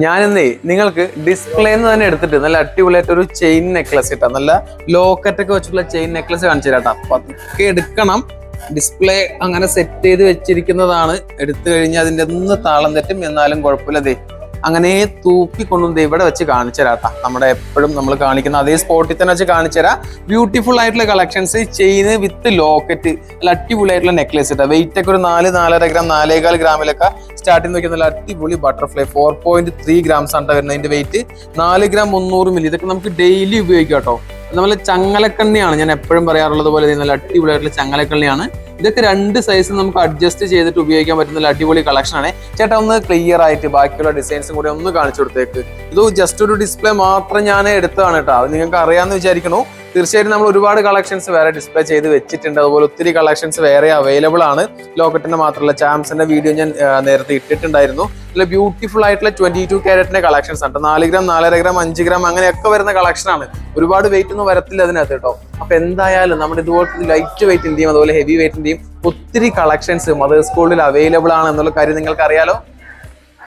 ഞാനിന്നേ നിങ്ങൾക്ക് ഡിസ്പ്ലേന്ന് തന്നെ എടുത്തിട്ട് നല്ല അടിപൊളിയായിട്ട് ഒരു ചെയിൻ നെക്ലസ് ഇട്ടാ നല്ല ലോക്കറ്റ് ഒക്കെ വെച്ചിട്ടുള്ള ചെയിൻ നെക്ലസ് കാണിച്ചു തരാം. അപ്പൊ അതൊക്കെ എടുക്കണം. ഡിസ്പ്ലേ അങ്ങനെ സെറ്റ് ചെയ്ത് വെച്ചിരിക്കുന്നതാണ്. എടുത്തു കഴിഞ്ഞാൽ അതിന്റെ ഒന്ന് താളം തെറ്റും, എന്നാലും കുഴപ്പമില്ല. അങ്ങനെ തൂക്കിക്കൊണ്ടു ഇവിടെ വെച്ച് കാണിച്ചു തരാട്ടാ. നമ്മുടെ എപ്പോഴും നമ്മൾ കാണിക്കുന്ന അതേ സ്പോട്ടിൽ തന്നെ വെച്ച് കാണിച്ചു തരാം. ബ്യൂട്ടിഫുൾ ആയിട്ടുള്ള കളക്ഷൻസ്, ചെയിന് വിത്ത് ലോക്കറ്റ്, നല്ല അടിപൊളിയായിട്ടുള്ള നെക്ലേസ് ഇട്ടാ. വെയിറ്റ് ഒക്കെ ഒരു 4-4.5 ഗ്രാം 4.25 ഗ്രാമിലൊക്കെ സ്റ്റാർട്ടിങ് നോക്കിയാൽ നല്ല അടിപൊളി ബട്ടർഫ്ലൈ 4.3 ഗ്രാംസ് ആണ് വരുന്നതിന്റെ വെയിറ്റ്. 4 gram 300 milli. ഇതൊക്കെ നമുക്ക് ഡെയിലി ഉപയോഗിക്കാം കേട്ടോ. നമ്മളെ ചങ്ങലക്കണ്ണിയാണ് ഞാൻ എപ്പോഴും പറയാറുള്ളത് പോലെ നല്ല അടിപൊളിയായിട്ടുള്ള ചങ്ങലക്കണ്ണിയാണ്. ഇതൊക്കെ 2 സൈസ് നമുക്ക് അഡ്ജസ്റ്റ് ചെയ്തിട്ട് ഉപയോഗിക്കാൻ പറ്റുന്ന അടിപൊളി കളക്ഷൻ ആണ്. ചേട്ടാ ഒന്ന് ക്ലിയർ ആയിട്ട് ബാക്കിയുള്ള ഡിസൈൻസും കൂടി ഒന്ന് കാണിച്ചു കൊടുത്തേക്ക്. ഇത് ജസ്റ്റ് ഒരു ഡിസ്പ്ലേ മാത്രം ഞാൻ എടുത്തതാണ് കേട്ടോ. അത് നിങ്ങൾക്ക് അറിയാമെന്ന് വിചാരിക്കണു. തീർച്ചയായിട്ടും നമ്മൾ ഒരുപാട് കളക്ഷൻസ് വേറെ ഡിസ്പ്ലേ ചെയ്ത് വെച്ചിട്ടുണ്ട്. അതുപോലെ ഒത്തിരി കളക്ഷൻസ് വേറെ അവൈലബിൾ ആണ്. ലോക്കറ്റിന്റെ മാത്രമല്ല, ചാംസിന്റെ വീഡിയോ ഞാൻ നേരത്തെ ഇട്ടിട്ടുണ്ടായിരുന്നു. നല്ല ബ്യൂട്ടിഫുൾ ആയിട്ടുള്ള 22 ക്യാരറ്റിന്റെ കളക്ഷൻസ് ആണ്. 4 ഗ്രാം 4.5 ഗ്രാം 5 ഗ്രാം അങ്ങനെയൊക്കെ വരുന്ന കളക്ഷൻ ആണ്. ഒരുപാട് വെയിറ്റ് ഒന്നും വരത്തില്ല അതിനകത്ത് കേട്ടോ. അപ്പൊ എന്തായാലും നമ്മുടെ ഇതുപോലത്തെ ലൈറ്റ് വെയിറ്റിന്റെയും അതുപോലെ ഹെവി വെയിറ്റിന്റെയും ഒത്തിരി കളക്ഷൻസ് മദേഴ്സ് ഗോൾഡിൽ അവൈലബിൾ ആണ് എന്നുള്ള കാര്യം നിങ്ങൾക്ക് അറിയാലോ.